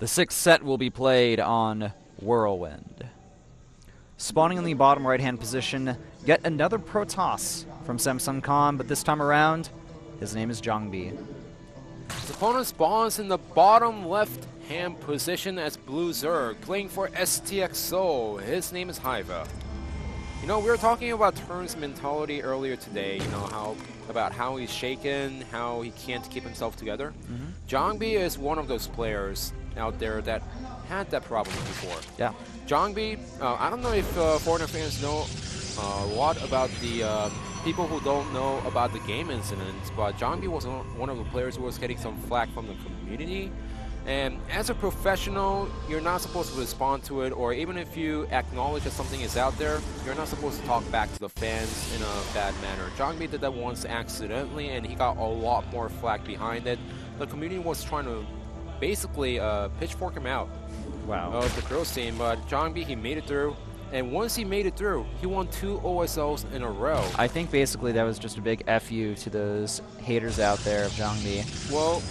The sixth set will be played on Whirlwind. Spawning in the bottom right-hand position, yet another Protoss from Samsung Khan, but this time around, his name is Jangbi. His opponent spawns in the bottom left-hand position as Blue Zerg, playing for STX Seoul. His name is hyvaa. You know, we were talking about Turn's mentality earlier today, you know, about how he's shaken, how he can't keep himself together. Jangbi is one of those players out there that had that problem before. Yeah. Jangbi, I don't know if foreigner fans know a lot about the people who don't know about the game incidents, but Jangbi was one of the players who was getting some flack from the community. And as a professional, you're not supposed to respond to it, or even if you acknowledge that something is out there, you're not supposed to talk back to the fans in a bad manner. Jangbi did that once accidentally, and he got a lot more flack behind it. The community was trying to basically pitchfork him out of the girls team, but Jangbi, he made it through. And once he made it through, he won 2 OSLs in a row. I think basically that was just a big FU to those haters out there of Jangbi. Well,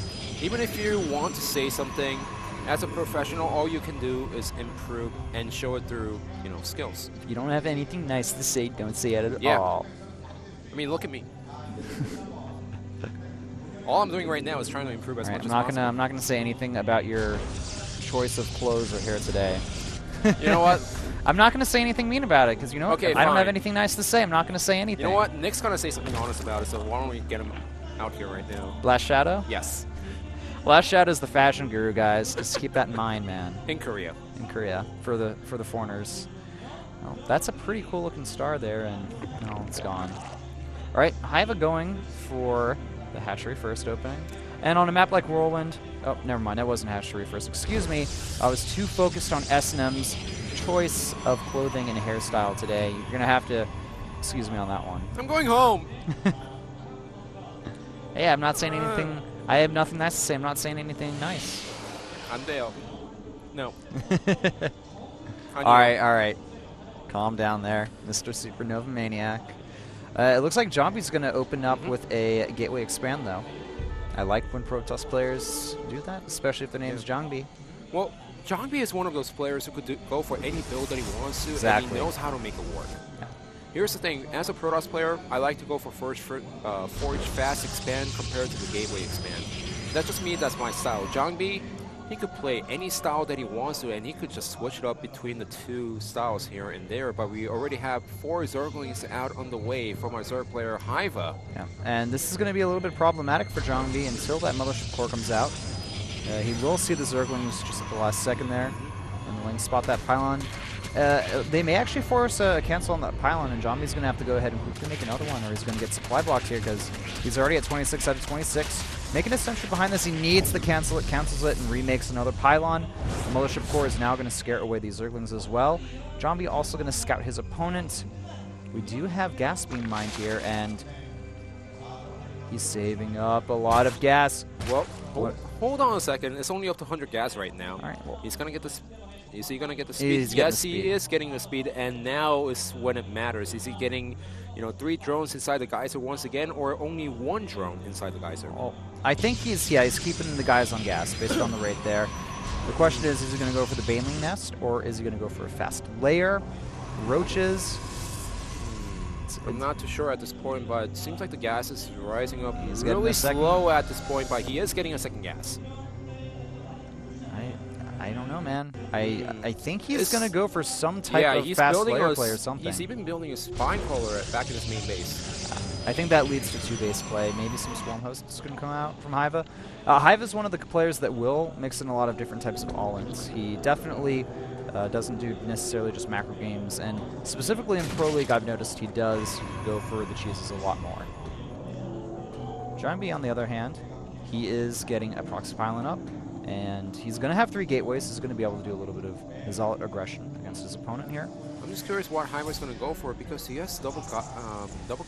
even if you want to say something, as a professional, all you can do is improve and show it through, you know, skills. If you don't have anything nice to say, don't say it at all. I mean, look at me. All I'm doing right now is trying to improve as much as possible. I'm not gonna say anything about your choice of clothes or hair today. You know what? I'm not gonna say anything mean about it because you know okay, if I don't have anything nice to say, I'm not gonna say anything. You know what? Nick's gonna say something honest about it, so why don't we get him out here right now? Last Shadow? Yes. Last Shadow is the fashion guru, guys. Just keep that in mind, man. In Korea. In Korea, for the foreigners. Well, that's a pretty cool looking star there, and no, it's gone. All right, hyvaa going for the hatchery first opening, and on a map like Whirlwind. Oh, never mind. That wasn't hatchery first. Excuse me. I was too focused on S&M's choice of clothing and hairstyle today. You're gonna have to excuse me on that one. I'm going home. Hey, I'm not saying anything. I have nothing nice to say. I'm not saying anything nice. I'm Dale. No. All right. Calm down there, Mr. Supernova Maniac. It looks like Jangbi's going to open up with a Gateway Expand, though. I like when Protoss players do that, especially if their name's Jangbi. Well, Jangbi is one of those players who could go for any build that he wants to, exactly. And he knows how to make it work. Yeah. Here's the thing, as a Protoss player, I like to go for Forge Fast Expand compared to the Gateway Expand. That just means that's my style. Jangbi, he could play any style that he wants to, and he could just switch it up between the two styles here and there, but we already have 4 Zerglings out on the way from our Zerg player, hyvaa. Yeah, and this is going to be a little bit problematic for Jangbi until that Mothership Core comes out. He will see the Zerglings just at the last second there, and the Link spot that pylon. They may actually force a cancel on that pylon, and Jangbi's going to have to go ahead and quickly make another one, or he's going to get supply blocked here because he's already at 26 out of 26. Making a sentry behind this, he needs to cancel it, cancels it, and remakes another pylon. The Mothership Core is now going to scare away these Zerglings as well. Jangbi also going to scout his opponent. We do have gas being mined here, and he's saving up a lot of gas. Well, hold on a second. It's only up to 100 gas right now. All right, well, he's going to get this. Is he going to get the speed? Yes, he is getting the speed, and now is when it matters. Is he getting, you know, 3 drones inside the geyser once again, or only 1 drone inside the geyser? Well, I think he's keeping the guys on gas based on the rate there. The question is he going to go for the Baneling Nest, or is he going to go for a fast layer? Roaches? I'm not too sure at this point, but it seems like the gas is rising up really slow at this point, but he is getting a second gas. I don't know, man. I think he's going to go for some type of fast layer play or something. He's even building a spine crawler back in his main base. I think that leads to 2 base play. Maybe some Swarm Hosts can come out from hyvaa. hyvaa is one of the players that will mix in a lot of different types of all-ins. He definitely doesn't do necessarily just macro games, and specifically in Pro League, I've noticed he does go for the cheeses a lot more. Jangbi, on the other hand, he is getting a proxy pylon up, and he's going to have 3 gateways. He's going to be able to do a little bit of Zealot aggression against his opponent here. I'm just curious what hyvaa is going to go for, because he has double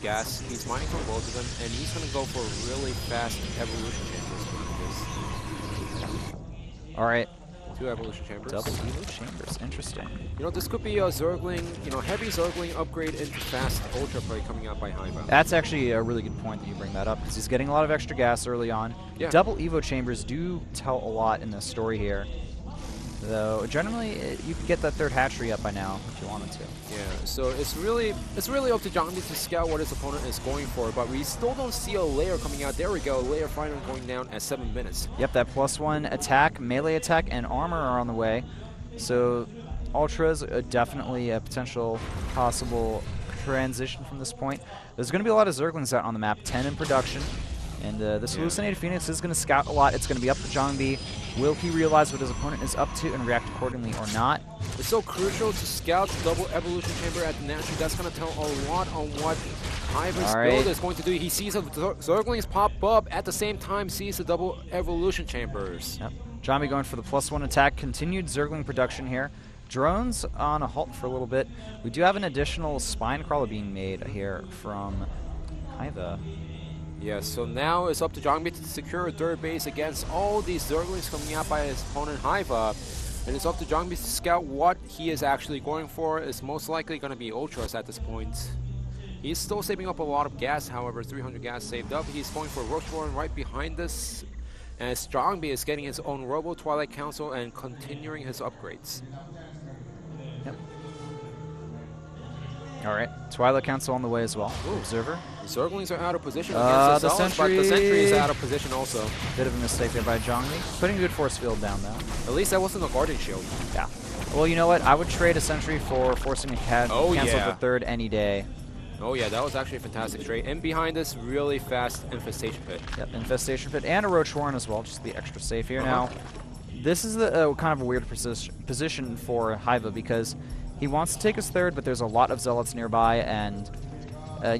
gas, he's mining from both of them, and he's going to go for really fast evolution chambers. All right. 2 evolution chambers. Double evo chambers, interesting. You know, this could be a Zergling, you know, heavy Zergling upgrade into fast ultra play coming out by hyvaa. That's actually a really good point that you bring that up, because he's getting a lot of extra gas early on. Yeah. Double evo chambers do tell a lot in the story here. Though generally you could get that third hatchery up by now if you wanted to. Yeah, so it's really up to Jangbi to scout what his opponent is going for, but we still don't see a layer coming out. There we go, layer finally going down at 7 minutes. Yep, that +1 attack, melee attack, and armor are on the way. So Ultras definitely a potential possible transition from this point. There's going to be a lot of Zerglings out on the map, 10 in production. And this Hallucinated Phoenix is going to scout a lot. It's going to be up to Jangbi. Will he realize what his opponent is up to and react accordingly or not? It's so crucial to scout the double evolution chamber at the Natural. That's going to tell a lot on what Ivan's build is going to do. He sees the Zerglings pop up at the same time, sees the double evolution chambers. Yep. Jangbi going for the +1 attack. Continued Zergling production here. Drones on a halt for a little bit. We do have an additional spine crawler being made here from Hyva. Yeah, so now it's up to Jangbi to secure a third base against all these Zerglings coming out by his opponent Hyva. And it's up to Jangbi to scout what he is actually going for. It's most likely going to be Ultras at this point. He's still saving up a lot of gas, however, 300 gas saved up. He's going for Rocheborn right behind this. As Jangbi is getting his own Robo Twilight Council and continuing his upgrades. Yep. Alright, Twilight Council on the way as well. Ooh. Observer. The Zerglings are out of position against the Zealots, but the Sentry is out of position also. Bit of a mistake there by Jangbi. Putting good force field down though. At least that wasn't a Guardian Shield. Yeah. Well, you know what? I would trade a Sentry for forcing a cancel the third any day. Oh yeah, that was actually a fantastic trade. And behind this, really fast Infestation Pit. Yep, Infestation Pit and a Roach Warren as well, just to be extra safe here. Now, this is the kind of a weird position for Hyva because he wants to take his third, but there's a lot of Zealots nearby, and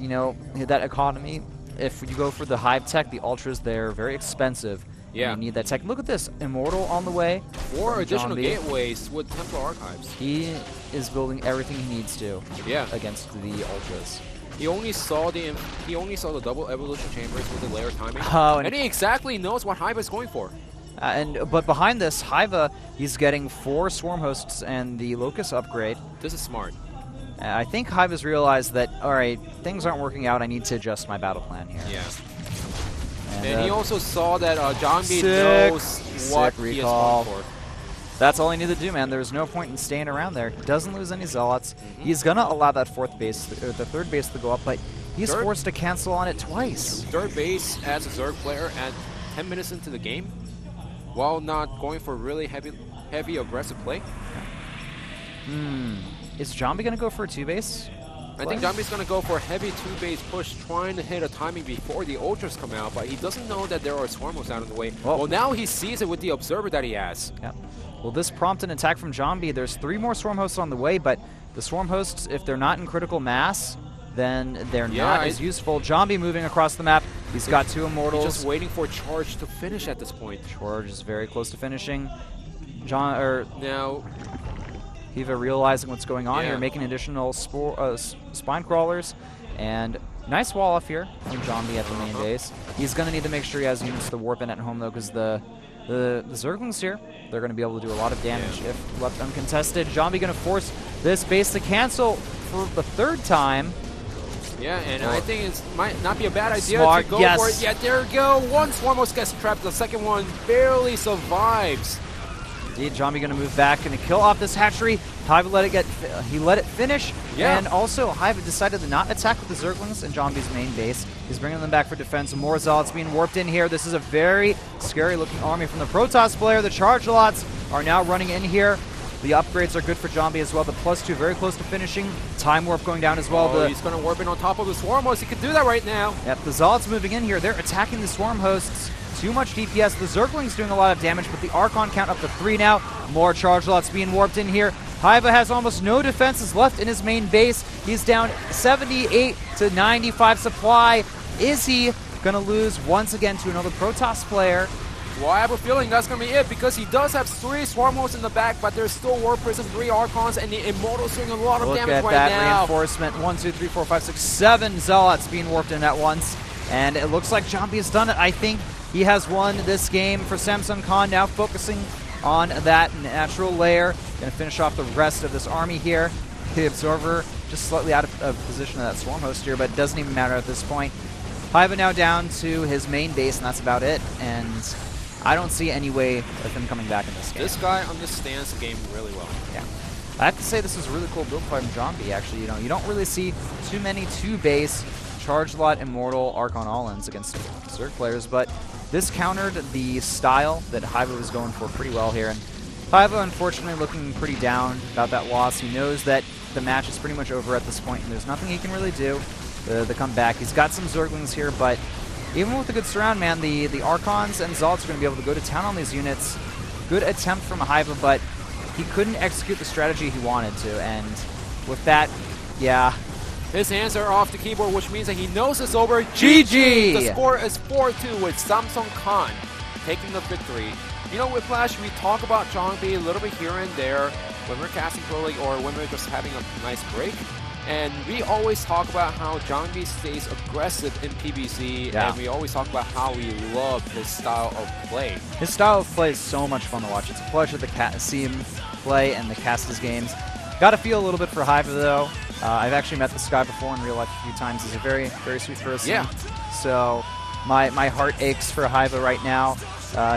you know, that economy, if you go for the Hive tech, the Ultras, they're very expensive. Yeah. You need that tech. Look at this. Immortal on the way. 4 additional gateways with Templar Archives. He is building everything he needs to against the Ultras. He only saw the double evolution chambers with the layer timing. And he exactly knows what Hyva is going for. But behind this, Hyva, he's getting 4 Swarm Hosts and the Locust upgrade. This is smart. I think Hyva's realized that, alright, things aren't working out, I need to adjust my battle plan here. Yeah. And he also saw that Jangbi knows what he is going for. That's all he needed to do, man. There's no point in staying around there. He doesn't lose any Zealots. He's going to allow that fourth base, or the third base to go up, but he's forced to cancel on it twice. Third base as a Zerg player at 10 minutes into the game, while not going for really heavy aggressive play. Is Jangbi going to go for a 2-base? I think Jangbi's going to go for a heavy 2-base push, trying to hit a timing before the Ultras come out, but he doesn't know that there are Swarmos out in the way. Well, now he sees it with the Observer that he has. Yeah. Well, this prompted an attack from Jangbi. There's 3 more Swarm Hosts on the way, but the Swarm Hosts, if they're not in critical mass, then they're not as useful. Jangbi moving across the map. He's got 2 Immortals. He's just waiting for Charge to finish at this point. Charge is very close to finishing. Now, Hyva realizing what's going on here, making additional spine crawlers, and nice wall off here from Jangbi at the main base. He's going to need to make sure he has units to warp in at home though, because the Zerglings here, they're going to be able to do a lot of damage if left uncontested. Jangbi going to force this base to cancel for the 3rd time. Yeah, and I think it might not be a bad idea to go for it. Yeah, there we go. One Swarmos gets trapped. The second one barely survives. Indeed, Jangbi going to move back, going to kill off this hatchery. Hyva let it finish. Yeah. And also, Hyva decided to not attack with the Zerglings in Jangbi's main base. He's bringing them back for defense. More Zealots being warped in here. This is a very scary-looking army from the Protoss player. The Charge Lots are now running in here. The upgrades are good for Jangbi as well. The +2 very close to finishing. Time Warp going down as well. He's going to warp in on top of the Swarm Host. He can do that right now. Yep, the Zealots moving in here. They're attacking the Swarm Hosts. Too much DPS. The Zergling's doing a lot of damage, but the Archon count up to 3 now. More Charge Lots being warped in here. Hyva has almost no defenses left in his main base. He's down 78 to 95 supply. Is he going to lose once again to another Protoss player? Well, I have a feeling that's going to be it, because he does have 3 Swarm Hosts in the back, but there's still War Prison, 3 Archons, and the Immortal's doing a lot of damage right now. Look at that reinforcement. 1, 2, 3, 4, 5, 6, 7 Zealots being warped in at once. And it looks like Jangbi has done it. I think he has won this game for Samsung Khan, now focusing on that natural layer. Going to finish off the rest of this army here. The Observer just slightly out of position of that Swarm Host here, but it doesn't even matter at this point. Hyva now down to his main base, and that's about it. And I don't see any way of him coming back in this game. This guy understands the game really well. Yeah. I have to say this is a really cool build from Jangbi, actually. You know, you don't really see too many 2-base, Charge Lot, Immortal, Archon all-ins against Zerg players, but this countered the style that Hyvaa was going for pretty well here. And Hyvaa, unfortunately, looking pretty down about that loss. He knows that the match is pretty much over at this point, and there's nothing he can really do to come back. He's got some Zerglings here, but even with a good surround, man, the Archons and Zalts are going to be able to go to town on these units. Good attempt from Hyvaa, but he couldn't execute the strategy he wanted to, and with that, yeah. His hands are off the keyboard, which means that he knows it's over. GG! The score is 4-2 with Samsung Khan taking the victory. You know, Whiplash, we talk about Jangbi a little bit here and there when we're casting Pro League or when we're just having a nice break. And we always talk about how Jangbi stays aggressive in PvZ, and we always talk about how we love his style of play. His style of play is so much fun to watch. It's a pleasure to see him play and to cast his games. Got to feel a little bit for Hyvaa, though. I've actually met this guy before in real life a few times. He's a very, very sweet person. Yeah. So my heart aches for Hyvaa right now.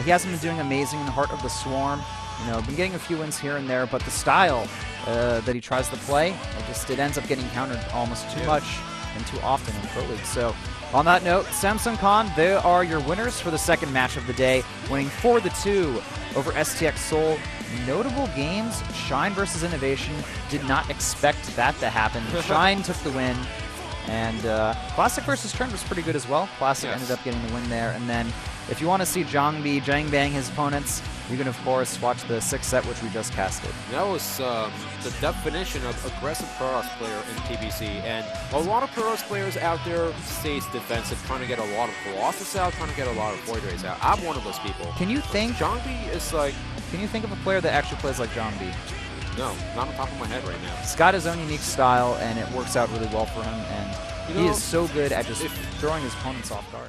He hasn't been doing amazing in the Heart of the Swarm. You know, been getting a few wins here and there, but the style that he tries to play, it ends up getting countered almost too much and too often in Pro League. So on that note, Samsung Khan, they are your winners for the second match of the day, winning 4-2 over STX Seoul. Notable games, Shine versus Innovation. Did not expect that to happen. Shine took the win. And Classic versus Trend was pretty good as well. Classic ended up getting the win there. And then if you want to see Jangbi jangbang his opponents, you can, of course, watch the 6th set, which we just casted. That was the definition of aggressive Protoss player in PvZ. And a lot of Protoss players out there stays defensive, trying to get a lot of Colossus out, trying to get a lot of Void Rays out. I'm one of those people. Can you think... Jangbi is like... Can you think of a player that actually plays like Jangbi? No, not on top of my head right now. He's got his own unique style, and it works out really well for him, and he is so good at just throwing his opponents off guard.